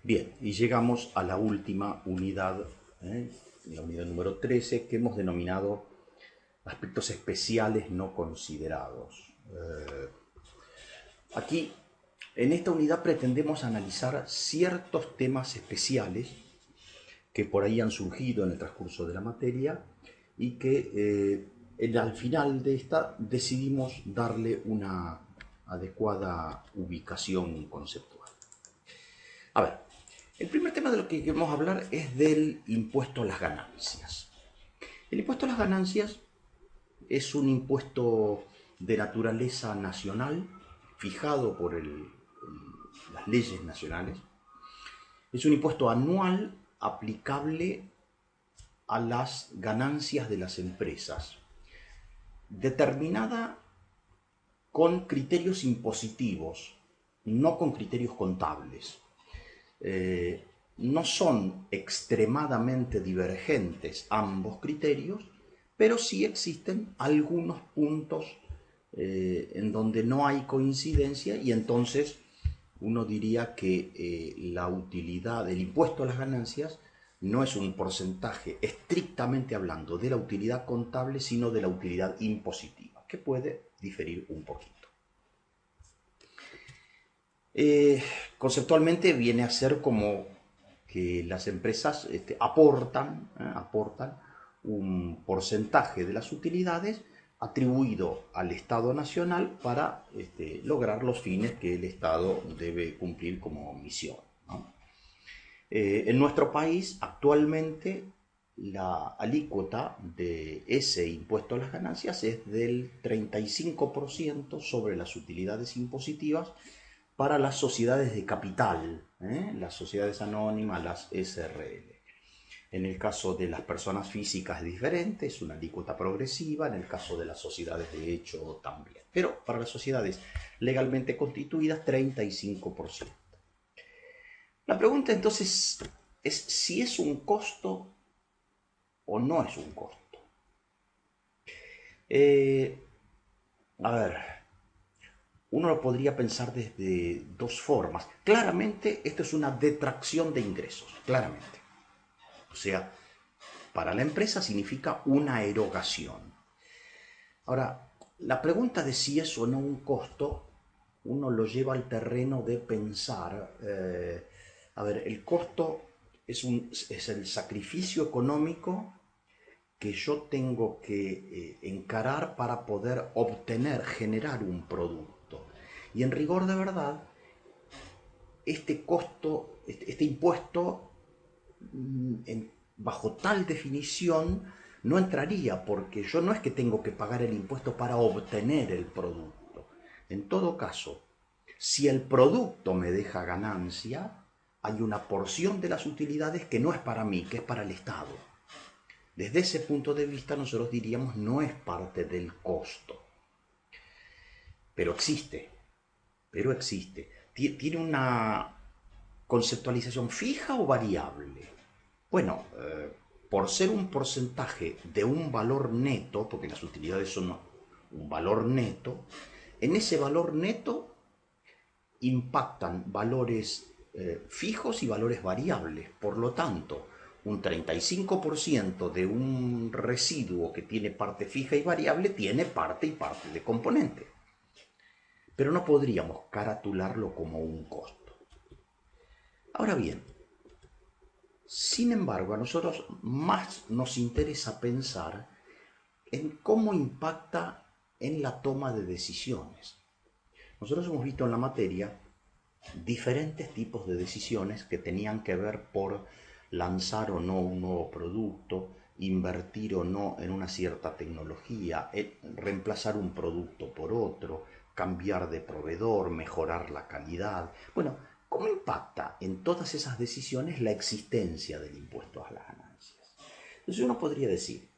Bien, y llegamos a la última unidad, la unidad número 13, que hemos denominado aspectos especiales no considerados. Aquí, en esta unidad pretendemos analizar ciertos temas especiales que por ahí han surgido en el transcurso de la materia y que al final de esta decidimos darle una adecuada ubicación conceptual. A ver, el primer tema de lo que queremos hablar es del impuesto a las ganancias. El impuesto a las ganancias es un impuesto de naturaleza nacional, fijado por las leyes nacionales. Es un impuesto anual aplicable a las ganancias de las empresas, determinada con criterios impositivos, no con criterios contables. No son extremadamente divergentes ambos criterios, pero sí existen algunos puntos en donde no hay coincidencia y entonces uno diría que la utilidad, el impuesto a las ganancias, no es un porcentaje estrictamente hablando de la utilidad contable, sino de la utilidad impositiva, que puede diferir un poquito. Conceptualmente viene a ser como que las empresas aportan un porcentaje de las utilidades atribuido al Estado Nacional para lograr los fines que el Estado debe cumplir como misión, ¿no? En nuestro país actualmente la alícuota de ese impuesto a las ganancias es del 35% sobre las utilidades impositivas para las sociedades de capital, las sociedades anónimas, las SRL. En el caso de las personas físicas es diferente, es una alícuota progresiva, en el caso de las sociedades de hecho también. Pero para las sociedades legalmente constituidas, 35%. La pregunta entonces es si es un costo o no es un costo. A ver, uno lo podría pensar desde dos formas. Claramente esto es una detracción de ingresos, claramente. O sea, para la empresa significa una erogación. Ahora, la pregunta de si es o no un costo, uno lo lleva al terreno de pensar, a ver, el costo es el sacrificio económico que yo tengo que encarar para poder obtener, generar un producto. Y en rigor de verdad, este costo, este impuesto, bajo tal definición, no entraría porque yo no es que tengo que pagar el impuesto para obtener el producto. En todo caso, si el producto me deja ganancia, hay una porción de las utilidades que no es para mí, que es para el Estado. Desde ese punto de vista nosotros diríamos no es parte del costo. Pero existe, Tiene una conceptualización fija o variable. Bueno, por ser un porcentaje de un valor neto, porque las utilidades son un valor neto, en ese valor neto impactan valores fijos y valores variables. Por lo tanto, un 35% de un residuo que tiene parte fija y variable tiene parte y parte de componente. Pero no podríamos caratularlo como un costo. Ahora bien, sin embargo, a nosotros más nos interesa pensar en cómo impacta en la toma de decisiones. Nosotros hemos visto en la materia diferentes tipos de decisiones que tenían que ver por lanzar o no un nuevo producto, invertir o no en una cierta tecnología, reemplazar un producto por otro, cambiar de proveedor, mejorar la calidad. Bueno, ¿cómo impacta en todas esas decisiones la existencia del impuesto a las ganancias? Entonces uno podría decir,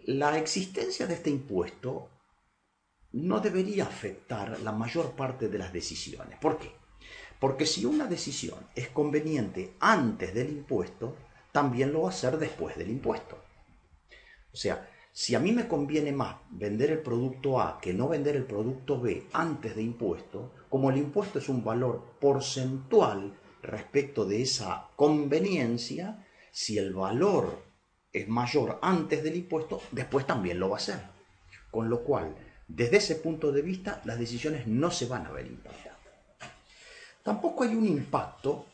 la existencia de este impuesto no debería afectar la mayor parte de las decisiones. ¿Por qué? Porque si una decisión es conveniente antes del impuesto, también lo va a ser después del impuesto. O sea, si a mí me conviene más vender el producto A que no vender el producto B antes de impuesto, como el impuesto es un valor porcentual respecto de esa conveniencia, si el valor es mayor antes del impuesto, después también lo va a hacer. Con lo cual, desde ese punto de vista, las decisiones no se van a ver impactadas. Tampoco hay un impacto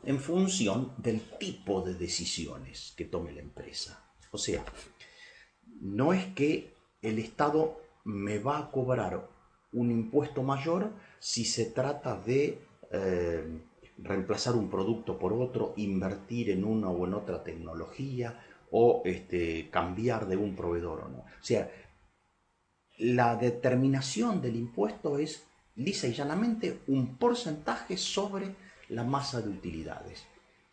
en función del tipo de decisiones que tome la empresa. O sea, no es que el Estado me va a cobrar un impuesto mayor si se trata de reemplazar un producto por otro, invertir en una o en otra tecnología o cambiar de un proveedor o no. O sea, la determinación del impuesto es lisa y llanamente un porcentaje sobre la masa de utilidades.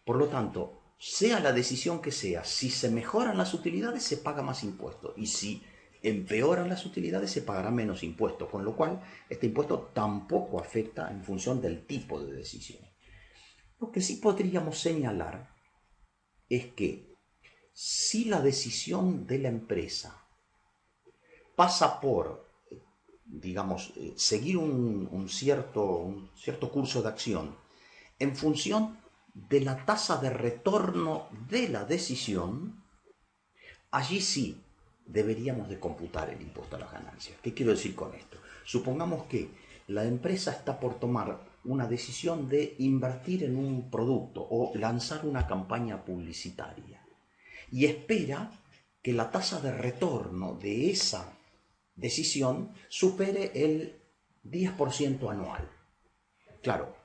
Por lo tanto, sea la decisión que sea, si se mejoran las utilidades se paga más impuesto y si empeoran las utilidades se pagará menos impuesto, con lo cual este impuesto tampoco afecta en función del tipo de decisión. Lo que sí podríamos señalar es que si la decisión de la empresa pasa por, digamos, seguir un cierto curso de acción en función de la tasa de retorno de la decisión, allí sí deberíamos de computar el impuesto a las ganancias. ¿Qué quiero decir con esto? Supongamos que la empresa está por tomar una decisión de invertir en un producto o lanzar una campaña publicitaria y espera que la tasa de retorno de esa decisión supere el 10% anual. Claro,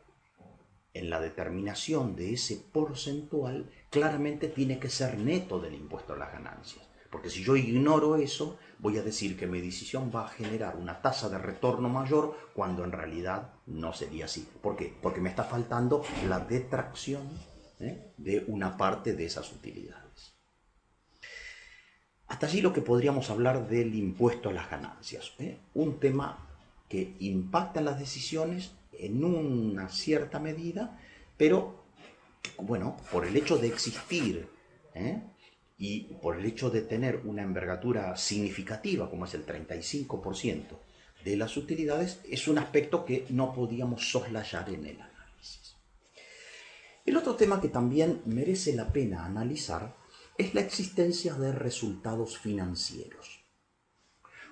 en la determinación de ese porcentual claramente tiene que ser neto del impuesto a las ganancias. Porque si yo ignoro eso, voy a decir que mi decisión va a generar una tasa de retorno mayor cuando en realidad no sería así. ¿Por qué? Porque me está faltando la detracción de una parte de esas utilidades. Hasta allí lo que podríamos hablar del impuesto a las ganancias. Un tema que impacta en las decisiones en una cierta medida, pero bueno, por el hecho de existir y por el hecho de tener una envergadura significativa, como es el 35% de las utilidades, es un aspecto que no podíamos soslayar en el análisis. El otro tema que también merece la pena analizar es la existencia de resultados financieros.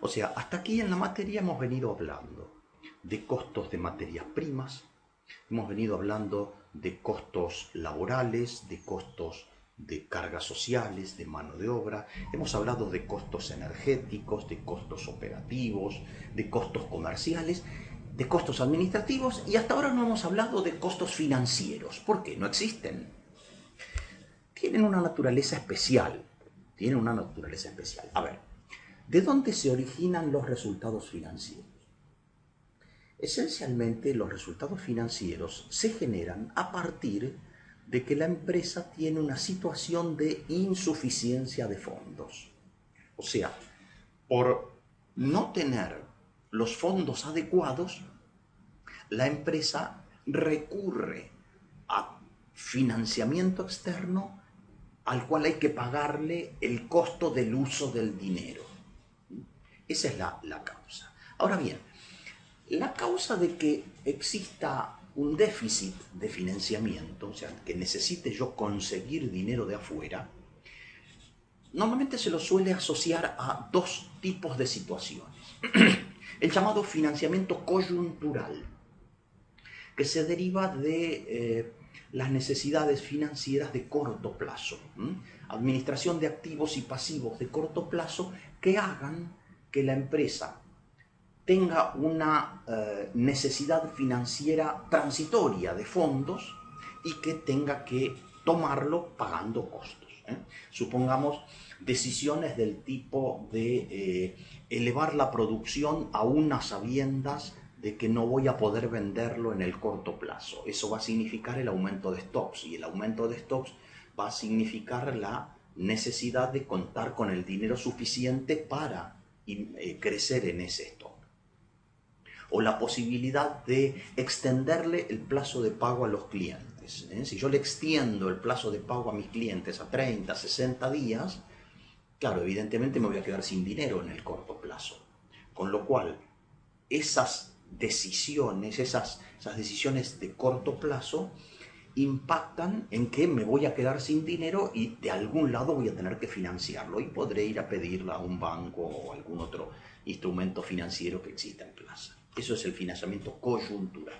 O sea, hasta aquí en la materia hemos venido hablando de costos de materias primas, hemos venido hablando de costos laborales, de costos de cargas sociales, de mano de obra, hemos hablado de costos energéticos, de costos operativos, de costos comerciales, de costos administrativos y hasta ahora no hemos hablado de costos financieros. ¿Por qué? No existen. Tienen una naturaleza especial. A ver, ¿de dónde se originan los resultados financieros? Esencialmente, los resultados financieros se generan a partir de que la empresa tiene una situación de insuficiencia de fondos. O sea, por no tener los fondos adecuados, la empresa recurre a financiamiento externo al cual hay que pagarle el costo del uso del dinero. Esa es la causa. Ahora bien, la causa de que exista un déficit de financiamiento, o sea, que necesite yo conseguir dinero de afuera, normalmente se lo suele asociar a dos tipos de situaciones. El llamado financiamiento coyuntural, que se deriva de las necesidades financieras de corto plazo, administración de activos y pasivos de corto plazo que hagan que la empresa tenga una necesidad financiera transitoria de fondos y que tenga que tomarlo pagando costos. Supongamos decisiones del tipo de elevar la producción a unas sabiendas de que no voy a poder venderlo en el corto plazo. Eso va a significar el aumento de stocks y el aumento de stocks va a significar la necesidad de contar con el dinero suficiente para crecer en ese stock. O la posibilidad de extenderle el plazo de pago a los clientes. Si yo le extiendo el plazo de pago a mis clientes a 30, 60 días, claro, evidentemente me voy a quedar sin dinero en el corto plazo. Con lo cual, esas decisiones de corto plazo impactan en que me voy a quedar sin dinero y de algún lado voy a tener que financiarlo y podré ir a pedirla a un banco o algún otro instrumento financiero que exista en plaza. Eso es el financiamiento coyuntural.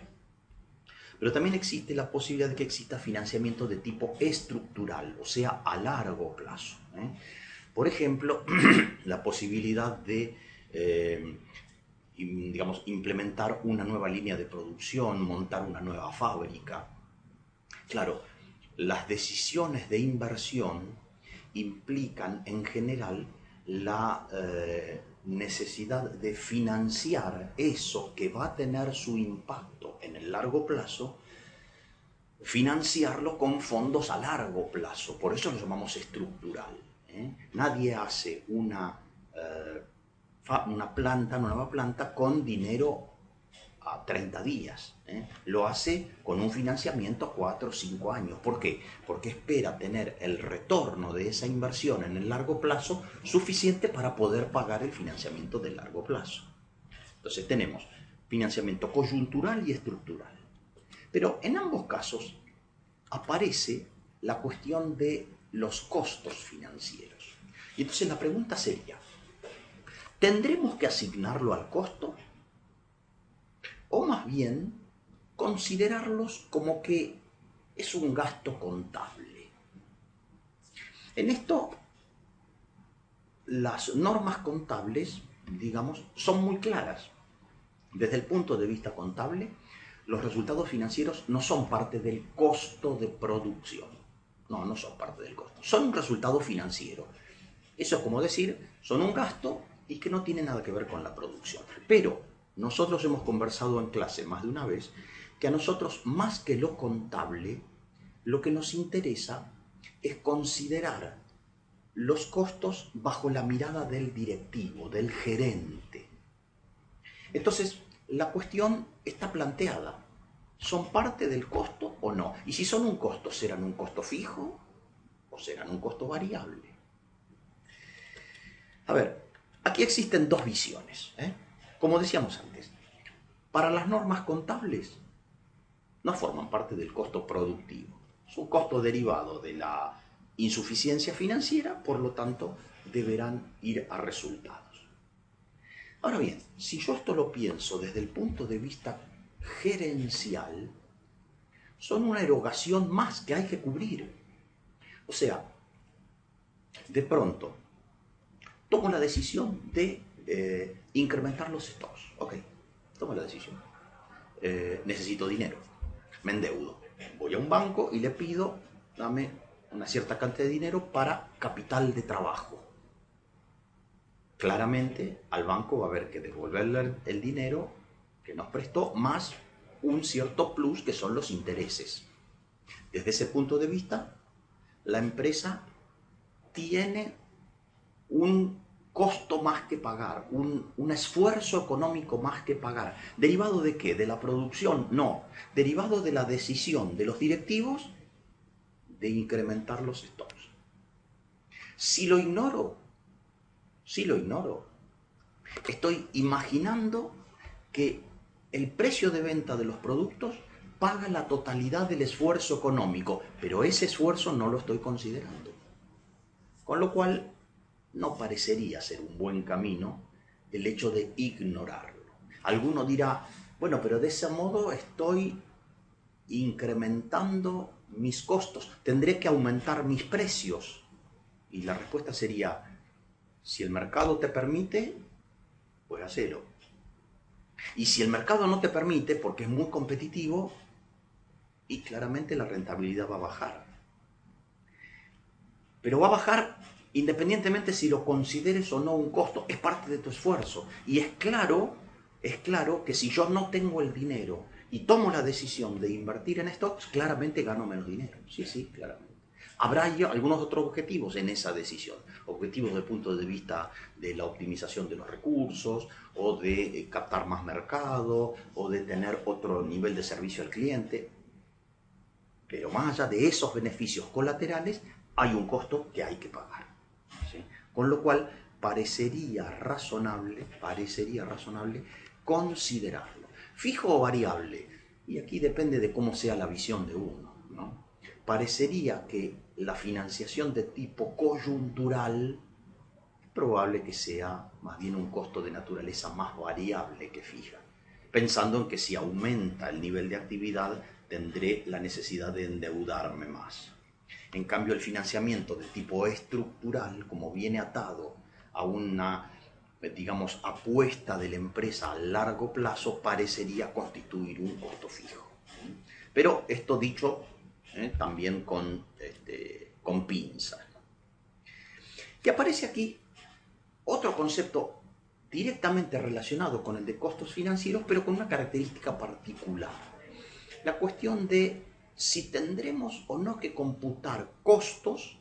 Pero también existe la posibilidad de que exista financiamiento de tipo estructural, o sea, a largo plazo. Por ejemplo, la posibilidad de digamos, implementar una nueva línea de producción, montar una nueva fábrica. Claro, las decisiones de inversión implican en general la necesidad de financiar eso que va a tener su impacto en el largo plazo, financiarlo con fondos a largo plazo. Por eso lo llamamos estructural. Nadie hace una nueva planta con dinero a 30 días. Lo hace con un financiamiento a 4 o 5 años. ¿Por qué? Porque espera tener el retorno de esa inversión en el largo plazo suficiente para poder pagar el financiamiento de largo plazo. Entonces tenemos financiamiento coyuntural y estructural. Pero en ambos casos aparece la cuestión de los costos financieros. Y entonces la pregunta sería, ¿tendremos que asignarlo al costo? O más bien, considerarlos como que es un gasto contable. En esto, las normas contables, digamos, son muy claras. Desde el punto de vista contable, los resultados financieros no son parte del costo de producción. No son parte del costo. Son un resultado financiero. Eso es como decir, son un gasto y que no tiene nada que ver con la producción. Pero nosotros hemos conversado en clase más de una vez que a nosotros, más que lo contable, lo que nos interesa es considerar los costos bajo la mirada del directivo, del gerente. Entonces, la cuestión está planteada. ¿Son parte del costo o no? Y si son un costo, ¿serán un costo fijo o serán un costo variable? A ver, aquí existen dos visiones. Como decíamos antes, para las normas contables no forman parte del costo productivo. Es un costo derivado de la insuficiencia financiera, por lo tanto, deberán ir a resultados. Ahora bien, si yo esto lo pienso desde el punto de vista gerencial, son una erogación más que hay que cubrir. O sea, de pronto, tomo la decisión de incrementar los stocks. Ok, tomo la decisión. Necesito dinero, me endeudo. Voy a un banco y le pido, dame una cierta cantidad de dinero para capital de trabajo. Claramente al banco va a haber que devolverle el dinero que nos prestó más un cierto plus que son los intereses. Desde ese punto de vista, la empresa tiene un costo más que pagar, un esfuerzo económico más que pagar. ¿Derivado de qué? ¿De la producción? No. Derivado de la decisión de los directivos de incrementar los stocks. Si lo ignoro, estoy imaginando que el precio de venta de los productos paga la totalidad del esfuerzo económico, pero ese esfuerzo no lo estoy considerando. Con lo cual, no parecería ser un buen camino el hecho de ignorarlo. Alguno dirá, bueno, pero de ese modo estoy incrementando mis costos, tendré que aumentar mis precios. Y la respuesta sería, si el mercado te permite, pues hacelo. Y si el mercado no te permite, porque es muy competitivo, y claramente la rentabilidad va a bajar. Pero va a bajar independientemente si lo consideres o no un costo, es parte de tu esfuerzo. Y es claro que si yo no tengo el dinero y tomo la decisión de invertir en stocks, claramente gano menos dinero. Sí, claramente. Habrá algunos otros objetivos en esa decisión, objetivos desde el punto de vista de la optimización de los recursos, o de captar más mercado, o de tener otro nivel de servicio al cliente. Pero más allá de esos beneficios colaterales, hay un costo que hay que pagar. ¿Sí? Con lo cual, parecería razonable considerarlo. ¿Fijo o variable? Y aquí depende de cómo sea la visión de uno. ¿no? Parecería que la financiación de tipo coyuntural es probable que sea más bien un costo de naturaleza más variable que fija, pensando en que si aumenta el nivel de actividad tendré la necesidad de endeudarme más. En cambio, el financiamiento de tipo estructural, como viene atado a una, digamos, apuesta de la empresa a largo plazo, parecería constituir un costo fijo. Pero esto dicho también con pinzas. Y aparece aquí otro concepto directamente relacionado con el de costos financieros, pero con una característica particular. La cuestión de si tendremos o no que computar costos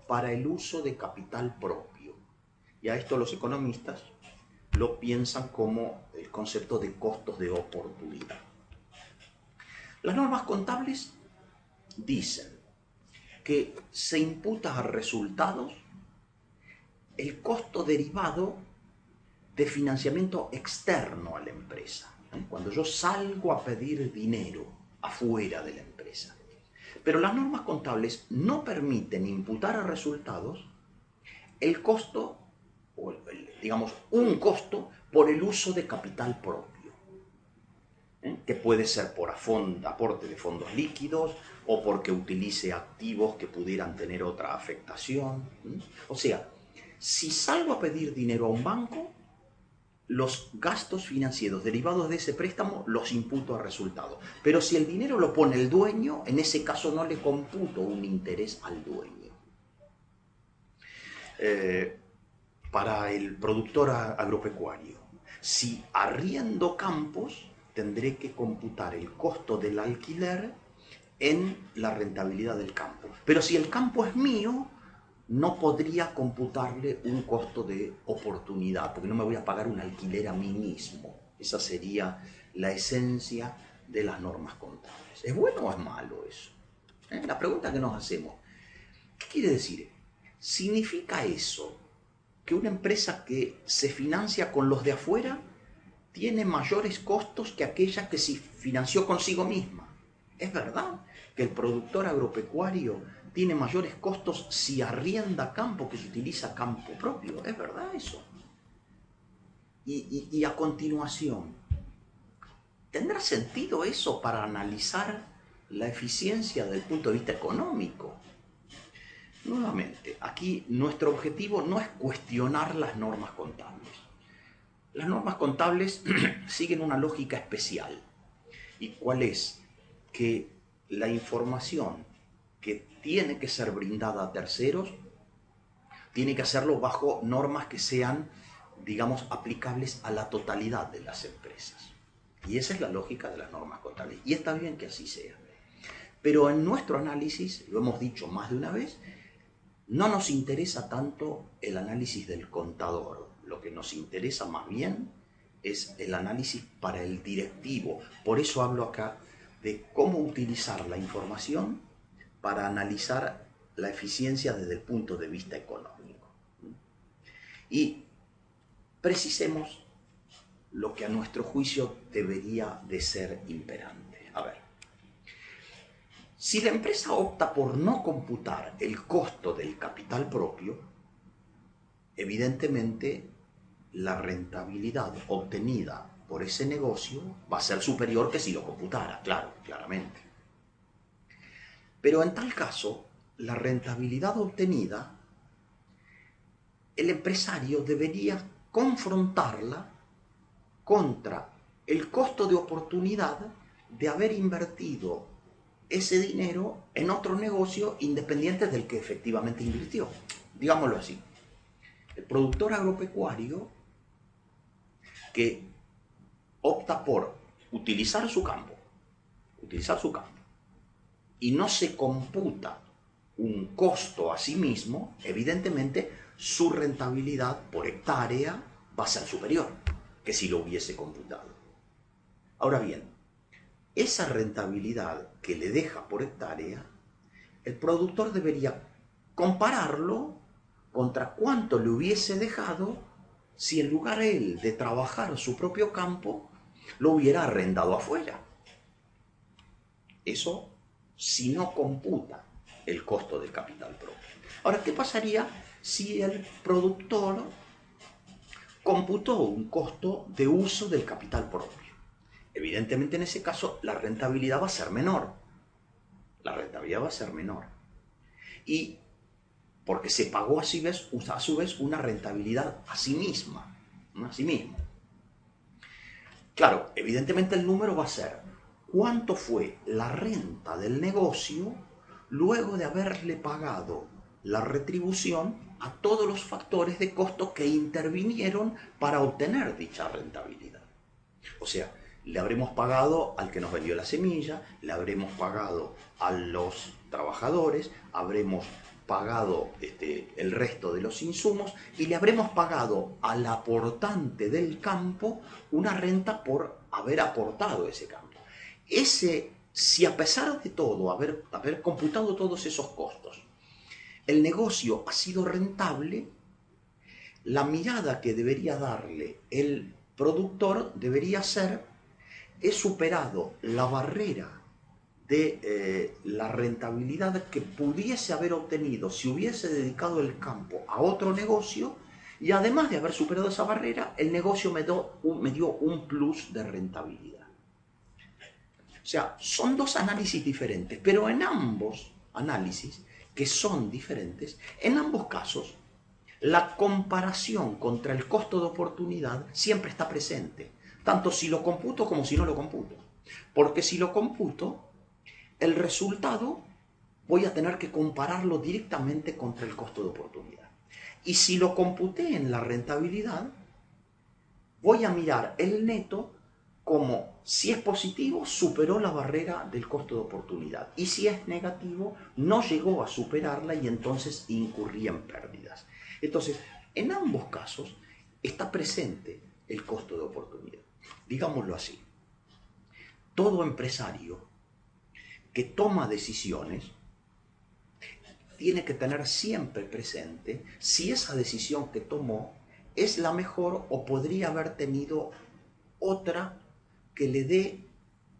para el uso de capital propio. Y a esto los economistas lo piensan como el concepto de costos de oportunidad. Las normas contables dicen que se imputa a resultados el costo derivado de financiamiento externo a la empresa. Cuando yo salgo a pedir dinero afuera de la empresa. Pero las normas contables no permiten imputar a resultados el costo, o digamos, un costo por el uso de capital propio, que puede ser por aporte de fondos líquidos o porque utilice activos que pudieran tener otra afectación. O sea, si salgo a pedir dinero a un banco, los gastos financieros derivados de ese préstamo los imputo a resultado. Pero si el dinero lo pone el dueño, en ese caso no le computo un interés al dueño. Para el productor agropecuario, si arriendo campos, tendré que computar el costo del alquiler en la rentabilidad del campo. Pero si el campo es mío, no podría computarle un costo de oportunidad, porque no me voy a pagar un alquiler a mí mismo. Esa sería la esencia de las normas contables. ¿Es bueno o es malo eso? La pregunta que nos hacemos, ¿qué quiere decir? ¿Significa eso que una empresa que se financia con los de afuera tiene mayores costos que aquella que se financió consigo misma? ¿Es verdad que el productor agropecuario tiene mayores costos si arrienda campo que si utiliza campo propio? ¿Es verdad eso? Y a continuación, ¿tendrá sentido eso para analizar la eficiencia desde el punto de vista económico? Nuevamente, aquí nuestro objetivo no es cuestionar las normas contables. Las normas contables siguen una lógica especial. ¿Y cuál es? Que la información que tiene que ser brindada a terceros tiene que hacerlo bajo normas que sean, digamos, aplicables a la totalidad de las empresas. Y esa es la lógica de las normas contables. Y está bien que así sea. Pero en nuestro análisis, lo hemos dicho más de una vez, no nos interesa tanto el análisis del contador. Lo que nos interesa más bien es el análisis para el directivo. Por eso hablo acá de cómo utilizar la información para analizar la eficiencia desde el punto de vista económico. Y precisemos lo que a nuestro juicio debería de ser imperante. A ver, si la empresa opta por no computar el costo del capital propio, evidentemente la rentabilidad obtenida por ese negocio va a ser superior que si lo computara, claramente. Pero en tal caso, la rentabilidad obtenida, el empresario debería confrontarla contra el costo de oportunidad de haber invertido ese dinero en otro negocio independiente del que efectivamente invirtió. Digámoslo así. El productor agropecuario que opta por utilizar su campo, y no se computa un costo a sí mismo, evidentemente su rentabilidad por hectárea va a ser superior que si lo hubiese computado. Ahora bien, esa rentabilidad que le deja por hectárea, el productor debería compararlo contra cuánto le hubiese dejado si en lugar él de trabajar su propio campo, lo hubiera arrendado afuera. Eso si no computa el costo del capital propio. Ahora, ¿qué pasaría si el productor computó un costo de uso del capital propio? Evidentemente, en ese caso, la rentabilidad va a ser menor. La rentabilidad va a ser menor. Y porque se pagó a su vez una rentabilidad a sí misma, ¿no? A sí mismo. Claro, evidentemente el número va a ser cuánto fue la renta del negocio luego de haberle pagado la retribución a todos los factores de costo que intervinieron para obtener dicha rentabilidad. O sea, le habremos pagado al que nos vendió la semilla, le habremos pagado a los trabajadores, habremos pagado el resto de los insumos y le habremos pagado al aportante del campo una renta por haber aportado ese campo. Si a pesar de todo, haber computado todos esos costos, el negocio ha sido rentable, la mirada que debería darle el productor debería ser: he superado la barrera de la rentabilidad que pudiese haber obtenido si hubiese dedicado el campo a otro negocio, y además de haber superado esa barrera, el negocio me dio un plus de rentabilidad. O sea, son dos análisis diferentes, pero en ambos análisis, que son diferentes, en ambos casos, la comparación contra el costo de oportunidad siempre está presente, tanto si lo computo como si no lo computo. Porque si lo computo, el resultado voy a tener que compararlo directamente contra el costo de oportunidad. Y si lo computé en la rentabilidad, voy a mirar el neto como, si es positivo, superó la barrera del costo de oportunidad. Y si es negativo, no llegó a superarla y entonces incurrí en pérdidas. Entonces, en ambos casos está presente el costo de oportunidad. Digámoslo así, todo empresario que toma decisiones tiene que tener siempre presente si esa decisión que tomó es la mejor o podría haber tenido otra que le dé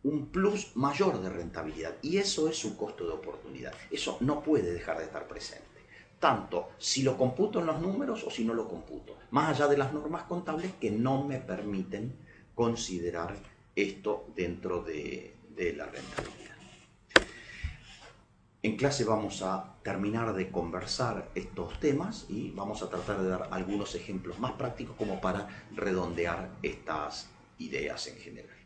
un plus mayor de rentabilidad. Y eso es su costo de oportunidad. Eso no puede dejar de estar presente, tanto si lo computo en los números o si no lo computo, más allá de las normas contables que no me permiten considerar esto dentro de la rentabilidad. En clase vamos a terminar de conversar estos temas y vamos a tratar de dar algunos ejemplos más prácticos como para redondear estas ideas en general.